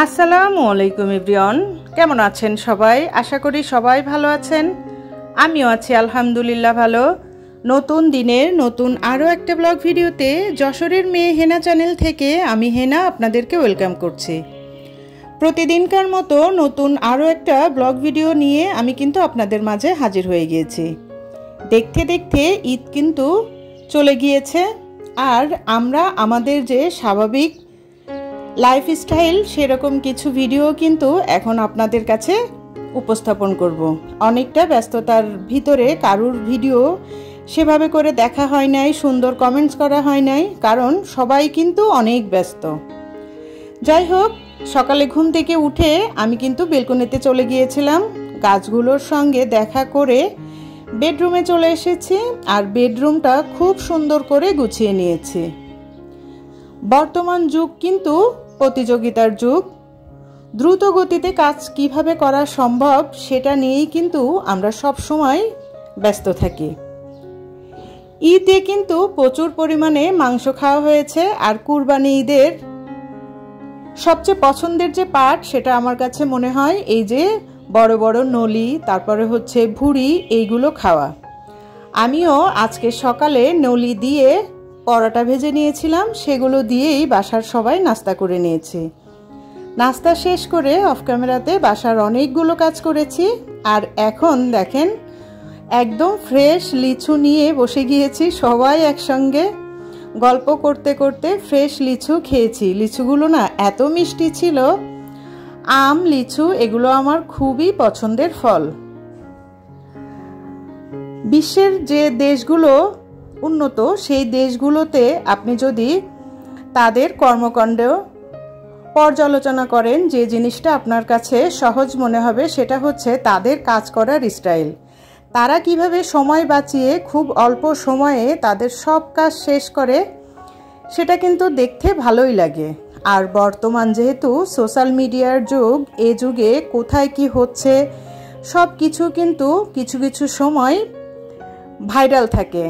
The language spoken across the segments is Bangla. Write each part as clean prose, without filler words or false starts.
আসসালামু আলাইকুম এভরিওয়ান, কেমন আছেন সবাই? আশা করি সবাই ভালো আছেন। আমিও আছি আলহামদুলিল্লাহ ভালো। নতুন দিনের নতুন আরও একটা ব্লগ ভিডিওতে যশোরের মেয়ে হেনা চ্যানেল থেকে আমি হেনা আপনাদেরকে ওয়েলকাম করছি। প্রতিদিনকার মতো নতুন আরও একটা ব্লগ ভিডিও নিয়ে আমি কিন্তু আপনাদের মাঝে হাজির হয়ে গিয়েছি। দেখতে দেখতে ঈদ কিন্তু চলে গিয়েছে, আর আমরা আমাদের যে স্বাভাবিক লাইফস্টাইল সেরকম কিছু ভিডিও কিন্তু এখন আপনাদের কাছে উপস্থাপন করব। অনেকটা ব্যস্ততার ভিতরে কারুর ভিডিও সেভাবে করে দেখা হয় নাই, সুন্দর কমেন্টস করা হয় নাই, কারণ সবাই কিন্তু অনেক ব্যস্ত। যাই হোক, সকালে ঘুম থেকে উঠে আমি কিন্তু বেলকনিতে চলে গিয়েছিলাম, গাছগুলোর সঙ্গে দেখা করে বেডরুমে চলে এসেছি, আর বেডরুমটা খুব সুন্দর করে গুছিয়ে নিয়েছি। বর্তমান যুগ কিন্তু প্রতিযোগিতার যুগ। দ্রুত গতিতে কাজ কিভাবে করা সম্ভব সেটা নিয়েই কিন্তু আমরা সব সময় ব্যস্ত থাকি। ঈদে কিন্তু প্রচুর পরিমাণে মাংস খাওয়া হয়েছে, আর কুরবানি ঈদের সবচেয়ে পছন্দের যে পার্ট সেটা আমার কাছে মনে হয় এই যে বড় বড় নলি, তারপরে হচ্ছে ভুঁড়ি, এইগুলো খাওয়া। আমিও আজকে সকালে নলি দিয়ে পরোটা ভেজে নিয়েছিলাম, সেগুলো দিয়েই বাসার সবাই নাস্তা করে নিয়েছি। নাস্তা শেষ করে অফ ক্যামেরাতে বাসার অনেকগুলো কাজ করেছি, আর এখন দেখেন একদম ফ্রেশ লিচু নিয়ে বসে গিয়েছি সবাই একসঙ্গে। গল্প করতে করতে ফ্রেশ লিচু খেয়েছি। লিচুগুলো না এত মিষ্টি ছিল। আম, লিচু এগুলো আমার খুবই পছন্দের ফল। বিশ্বের যে দেশগুলো উন্নত, সেই দেশগুলোতে আপনি যদি তাদের কর্মকাণ্ড পর্যালোচনা করেন, যে জিনিসটা আপনার কাছে সহজ মনে হবে সেটা হচ্ছে তাদের কাজ করার স্টাইল। তারা কিভাবে সময় বাঁচিয়ে খুব অল্প সময়ে তাদের সব কাজ শেষ করে, সেটা কিন্তু দেখতে ভালোই লাগে। আর বর্তমান যেহেতু সোশ্যাল মিডিয়ার যুগ, এ যুগে কোথায় কি হচ্ছে সব কিছু কিন্তু কিছু কিছু সময় ভাইরাল থাকে।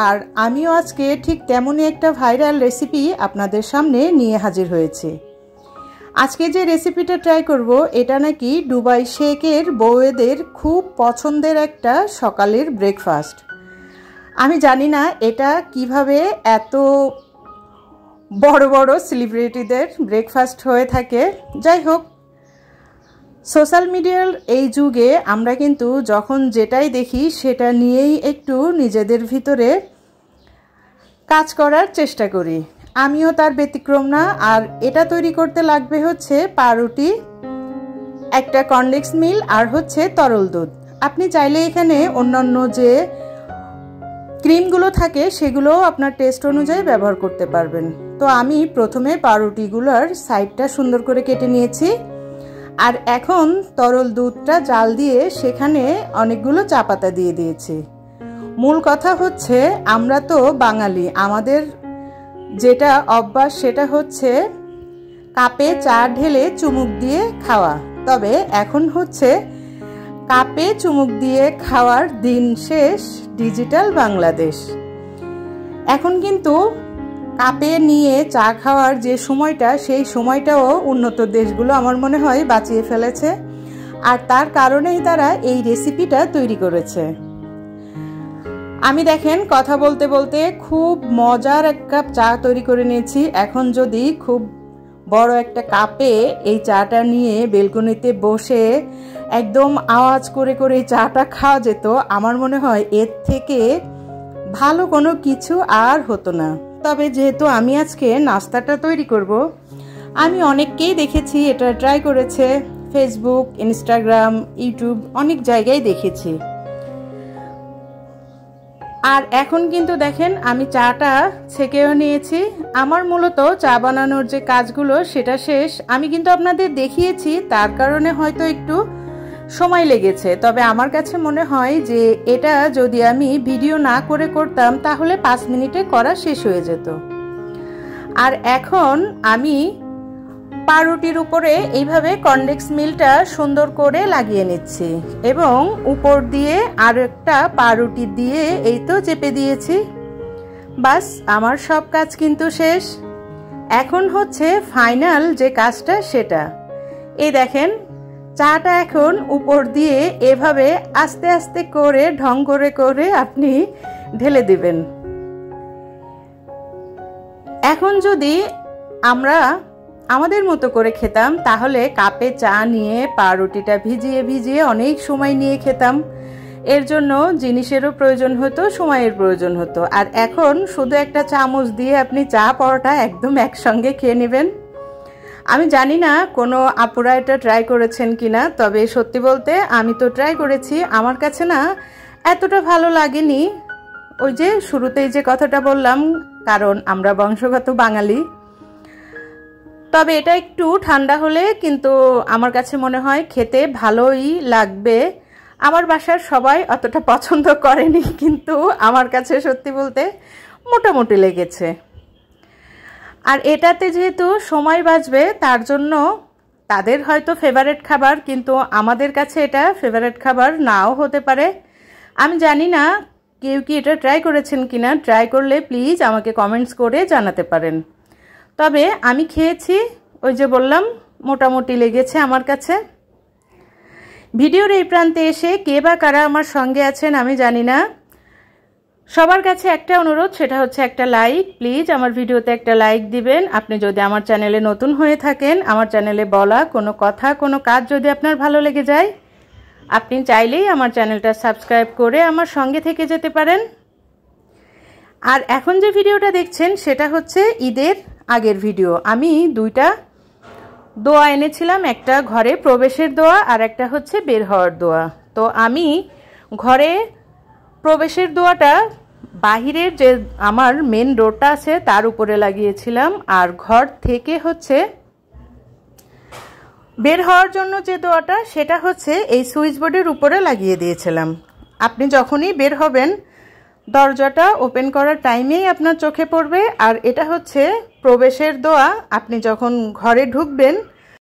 আর আমিও আজকে ঠিক তেমনই একটা ভাইরাল রেসিপি আপনাদের সামনে নিয়ে হাজির হয়েছি। আজকে যে রেসিপিটা ট্রাই করব, এটা নাকি দুবাই শেখের বউয়েদের খুব পছন্দের একটা সকালের ব্রেকফাস্ট। আমি জানি না এটা কিভাবে এত বড় বড় সেলিব্রিটিদের ব্রেকফাস্ট হয়ে থাকে। যাই হোক, সোশ্যাল মিডিয়ার এই যুগে আমরা কিন্তু যখন যেটাই দেখি সেটা নিয়েই একটু নিজেদের ভিতরে কাজ করার চেষ্টা করি। আমিও তার ব্যতিক্রম না। আর এটা তৈরি করতে লাগবে হচ্ছে পাউরুটি, একটা কর্নফ্লেক্স মিল, আর হচ্ছে তরল দুধ। আপনি চাইলে এখানে অন্যান্য যে ক্রিমগুলো থাকে সেগুলোও আপনার টেস্ট অনুযায়ী ব্যবহার করতে পারবেন। তো আমি প্রথমে পাউরুটিগুলোর সাইডটা সুন্দর করে কেটে নিয়েছি, আর এখন তরল দুধটা জাল দিয়ে সেখানে অনেকগুলো চা পাতা দিয়ে দিয়েছি। মূল কথা হচ্ছে আমরা তো বাঙালি, আমাদের যেটা অভ্যাস সেটা হচ্ছে কাপে চা ঢেলে চুমুক দিয়ে খাওয়া। তবে এখন হচ্ছে কাপে চুমুক দিয়ে খাওয়ার দিন শেষ, ডিজিটাল বাংলাদেশ। এখন কিন্তু কাপে নিয়ে চা খাওয়ার যে সময়টা, সেই সময়টাও উন্নত দেশগুলো আমার মনে হয় বাঁচিয়ে ফেলেছে, আর তার কারণেই তারা এই রেসিপিটা তৈরি করেছে। আমি দেখেন কথা বলতে বলতে খুব মজার এক কাপ চা তৈরি করে নিয়েছি। এখন যদি খুব বড় একটা কাপে এই চাটা নিয়ে বেলকনিতে বসে একদম আওয়াজ করে করে এই চাটা খাওয়া যেত, আমার মনে হয় এর থেকে ভালো কোনো কিছু আর হতো না। তবে যেহেতু আমি আজকে নাস্তাটা তৈরি করব, আমি অনেককেই দেখেছি এটা ট্রাই করেছে, ফেসবুক, ইনস্টাগ্রাম, ইউটিউব অনেক জায়গায় দেখেছি। আর এখন কিন্তু দেখেন আমি চাটা ছেঁকেও নিয়েছি। আমার মূলত চা বানানোর যে কাজগুলো সেটা শেষ। আমি কিন্তু আপনাদের দেখিয়েছি, তার কারণে হয়তো একটু সময় লেগেছে। তবে আমার কাছে মনে হয় যে এটা যদি আমি ভিডিও না করে করতাম তাহলে 5 মিনিটে করা শেষ হয়ে যেত। আর এখন আমি পাউরুটির উপরে এইভাবে কর্নফ্লেক্স মিলটা সুন্দর করে লাগিয়ে নিচ্ছি, এবং উপর দিয়ে আর একটা পাউরুটি দিয়ে এই তো চেপে দিয়েছি। বাস, আমার সব কাজ কিন্তু শেষ। এখন হচ্ছে ফাইনাল যে কাজটা সেটা। এই দেখেন চাটা এখন উপর দিয়ে এভাবে আস্তে আস্তে করে ঢং করে করে আপনি ঢেলে দিবেন। এখন যদি আমরা আমাদের মতো করে খেতাম তাহলে কাপে চা নিয়ে পাউরুটিটা ভিজিয়ে ভিজিয়ে অনেক সময় নিয়ে খেতাম। এর জন্য জিনিসেরও প্রয়োজন হতো, সময়ের প্রয়োজন হতো। আর এখন শুধু একটা চামচ দিয়ে আপনি চা পরোটা একদম একসঙ্গে খেয়ে নেবেন। আমি জানি না কোনো আপুরা এটা ট্রাই করেছেন কিনা, তবে সত্যি বলতে আমি তো ট্রাই করেছি, আমার কাছে না এতটা ভালো লাগেনি। ওই যে শুরুতেই যে কথাটা বললাম, কারণ আমরা বংশগত বাঙালি। তবে এটা একটু ঠান্ডা হলে কিন্তু আমার কাছে মনে হয় খেতে ভালোই লাগবে। আমার বাসার সবাই অতটা পছন্দ করেনি, কিন্তু আমার কাছে সত্যি বলতে মোটামুটি লেগেছে। আর এটাতে যেহেতু সময় বাঁচবে তার জন্য তাদের হয়তো ফেভারিট খাবার, কিন্তু আমাদের কাছে এটা ফেভারিট খাবার নাও হতে পারে। আমি জানি না কেউ কি এটা ট্রাই করেছেন কিনা, ট্রাই করলে প্লিজ আমাকে কমেন্টস করে জানাতে পারেন। তবে আমি খেয়েছি, ওই যে বললাম মোটামুটি লেগেছে আমার কাছে। ভিডিওর এই প্রান্তে এসে কে বা কারা আমার সঙ্গে আছেন আমি জানি না। সবার কাছে একটা অনুরোধ, সেটা হচ্ছে একটা লাইক। প্লিজ আমার ভিডিওতে একটা লাইক দিবেন। আপনি যদি আমার চ্যানেলে নতুন হয়ে থাকেন, আমার চ্যানেলে বলা কোনো কথা কোনো কাজ যদি আপনার ভালো লেগে যায়, আপনি চাইলেই আমার চ্যানেলটা সাবস্ক্রাইব করে আমার সঙ্গে থেকে যেতে পারেন। আর এখন যে ভিডিওটা দেখছেন সেটা হচ্ছে ঈদের আগের ভিডিও। আমি দুইটা দোয়া এনেছিলাম, একটা ঘরে প্রবেশের দোয়া আর একটা হচ্ছে বের হওয়ার দোয়া। তো আমি ঘরে প্রবেশের দোয়াটা বাহিরের যে আমার মেন ডোরটা আছে তার উপরে লাগিয়েছিলাম, আর ঘর থেকে হচ্ছে বের হওয়ার জন্য যে দোয়াটা সেটা হচ্ছে এই সুইচ বোর্ডের উপরে লাগিয়ে দিয়েছিলাম। আপনি যখনই বের হবেন দরজাটা ওপেন করার টাইমেই আপনার চোখে পড়বে। আর এটা হচ্ছে প্রবেশের দোয়া, আপনি যখন ঘরে ঢুকবেন